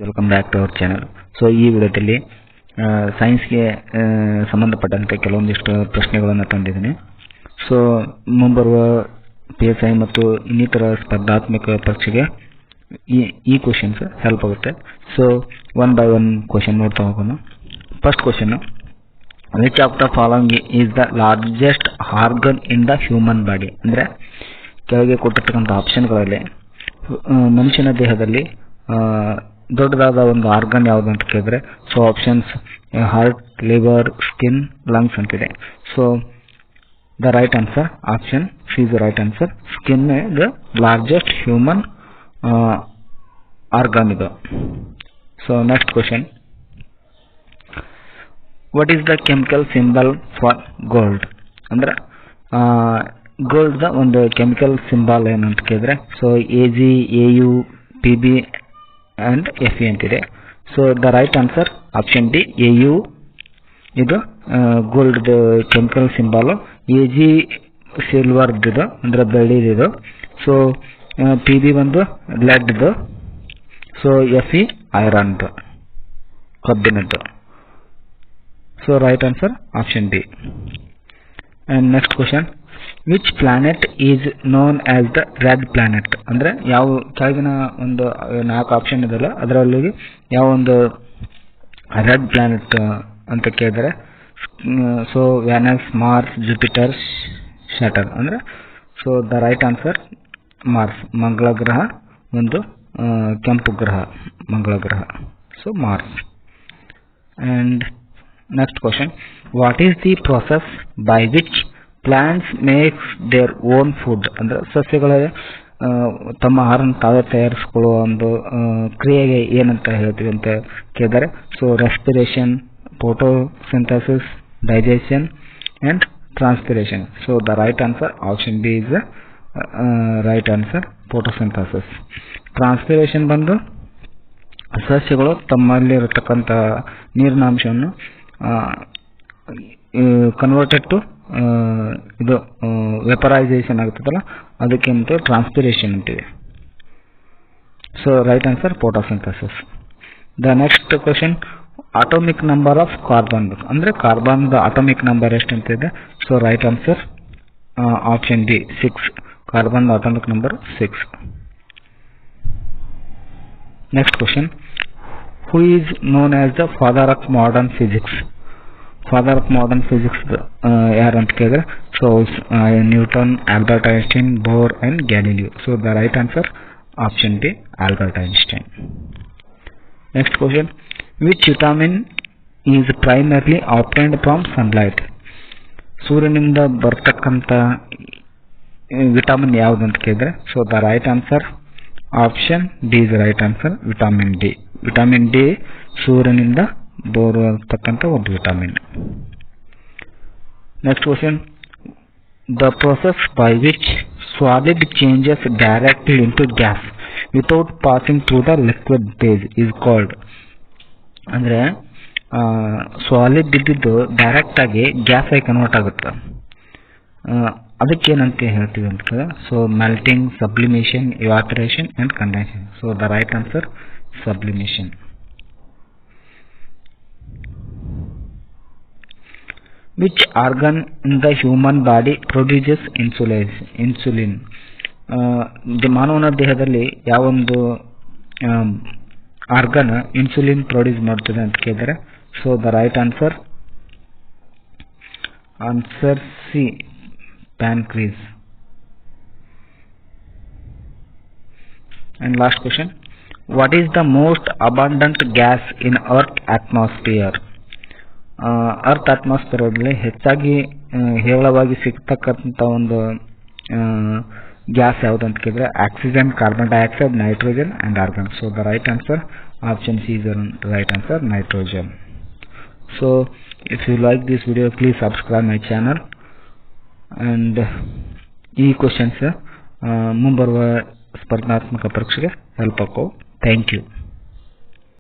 Welcome back to our channel. So ಈ ವಿಡಿಯೋದಲ್ಲಿ ಸೈನ್ಸ್ಗೆ ಸಂಬಂಧಪಟ್ಟಂತೆ ಕೆಲವೊಂದಿಷ್ಟು ಪ್ರಶ್ನೆಗಳನ್ನು ತಂದಿದ್ದೀನಿ. ಸೊ ಮುಂಬರುವ PSI ಮತ್ತು ಇನ್ನಿತರ ಸ್ಪರ್ಧಾತ್ಮಕ ಪರೀಕ್ಷೆಗೆ ಈ ಕ್ವಶನ್ಸ್ ಹೆಲ್ಪ್ ಆಗುತ್ತೆ. So one by one question ನೋಡ್ತಾ ಹೋಗೋಣ. First question, which of the following is the largest organ in the human body? ಅಂದರೆ ಕೆಳಗೆ ಕೊಟ್ಟಿರ್ತಕ್ಕಂಥ ಆಪ್ಷನ್ಗಳಲ್ಲಿ ಮನುಷ್ಯನ ದೇಹದಲ್ಲಿ ದೊಡ್ಡದಾದ ಒಂದು ಆರ್ಗನ್ ಯಾವುದು ಅಂತ ಕೇಳಿದ್ರೆ, so options heart, liver, skin, lungs ಅಂತಿದೆ. So the right answer option C is the right answer. Skin the largest human organ ಇದು. So next question, what is the chemical symbol for gold? ಅಂದ್ರೆ gold the ಒಂದು chemical symbol ಏನಂತ ಕೇಳಿದ್ರೆ, so AG, AU, PB and Fe ಅಂತಿದೆ. So the right answer option D, AU ಇದು gold chemical symbol. AG ಸಿಲ್ವರ್ದು ಅಂದ್ರೆ ಬೆಳ್ಳಿದು. So PB ಒಂದು ಲೆಡ್ದು. ಸೊ Fe ಐರನ್ದು, ಕಬ್ಬಿಣದ್ದು. So right answer option D. And next question, which planet is known as the red planet? ಅಂದರೆ ಯಾವ ಕೆಳಗಿನ ಒಂದು 4 ಆಪ್ಷನ್ ಇದೆಲ್ಲ ಅದರಲ್ಲಿ ಯಾವ ಒಂದು ರೆಡ್ ಪ್ಲಾನೆಟ್ ಅಂತ ಕೇಳಿದರೆ, so Venus, Mars, Jupiter, Saturn. ಅಂದರೆ so the right answer Mars, ಮಂಗಳ ಗ್ರಹ ಒಂದು ಕೆಂಪು ಗ್ರಹ, ಮಂಗಳ ಗ್ರಹ. So Mars. And next question, what is the process by which plants makes their own food? ಅಂದರೆ ಸಸ್ಯಗಳ ತಮ್ಮ ಆಹಾರವನ್ನು ತಾವೇ ತಯಾರಿಸಿಕೊಳ್ಳುವ ಒಂದು ಕ್ರಿಯೆಗೆ ಏನಂತ ಹೇಳ್ತೀವಿ ಅಂತ ಕೇಳಿದರೆ, so respiration, photosynthesis, digestion and transpiration. So the right answer option B is the right answer, photosynthesis. Transpiration ಬಂದು ಸಸ್ಯಗಳು ತಮ್ಮಲ್ಲಿರತಕ್ಕಂಥ ನೀರಿನ ಅಂಶವನ್ನು ಕನ್ವರ್ಟೆಡ್ ಟು ಇದು ವೆಪರೈಸೇಷನ್ ಆಗುತ್ತದಲ್ಲ, ಅದಕ್ಕೆ ಅಂತ ಟ್ರಾನ್ಸ್ಪಿರೇಷನ್ ಅಂತೀವಿ. So right answer photosynthesis. The next question, atomic number of carbon. ಅಂದರೆ ಕಾರ್ಬನ್ದ ಅಟೋಮಿಕ್ ನಂಬರ್ ಎಷ್ಟು ಅಂತಿದೆ? So right answer option D, 6. Carbon atomic number 6. Next question, who is known as the father of modern physics? Father of modern physics ಯಾರು ಅಂತ ಕೇಳಿದ್ರೆ, so Newton, Albert Einstein, Bohr and Galileo. So the right answer option D, Albert Einstein. Next question, which vitamin is primarily ಆಬ್ಟೈನ್ಡ್ from sunlight? ಸೂರ್ಯನಿಂದ ಬರ್ತಕ್ಕಂಥ vitamin ಯಾವುದು ಅಂತ ಕೇಳಿದ್ರೆ, so the right answer option D is right answer, vitamin D. Vitamin D ಸೂರ್ಯನಿಂದ ಬರತಕ್ಕಂಥ ಒಂದು vitamin. Next question, the process by which solid changes directly into gas without passing through the liquid phase is called? ಅಂದರೆ solid ಇದ್ದಿದ್ದು direct ಆಗಿ gas ಆಗಿ convert ಆಗುತ್ತೆ, ಅದಕ್ಕೇನಂತ ಹೇಳ್ತೀವಿ ಅಂತ ಕೇಳಿದ್ರೆ, so melting, sublimation, evaporation and condensation. So the right answer sublimation. Which organ in the human body produces insulin? ಮಾನವನ ದೇಹದಲ್ಲಿ ಯಾವೊಂದು ಆರ್ಗನ್ ಇನ್ಸುಲಿನ್ ಪ್ರೊಡ್ಯೂಸ್ ಮಾಡ್ತದೆ ಅಂತ ಕೇಳಿದರೆ, so the right answer C, pancreas. And last question, what is the most abundant gas in earth atmosphere? Earth ಅಟ್ಮಾಸ್ಫಿಯರಲ್ಲಿ ಹೆಚ್ಚಾಗಿ ಹೇರಳವಾಗಿ ಸಿಗ್ತಕ್ಕಂಥ ಒಂದು ಗ್ಯಾಸ್ ಯಾವುದು ಅಂತ ಕೇಳಿದ್ರೆ, oxygen, carbon dioxide, nitrogen and argon. So the right answer option C is the right answer, nitrogen. So if you like this video please subscribe my channel. And ಈ questions ಮುಂಬರುವ ಸ್ಪರ್ಧಾತ್ಮಕ ಪರೀಕ್ಷೆಗೆ ಹೆಲ್ಪ್ ಆಗೋ. Thank you.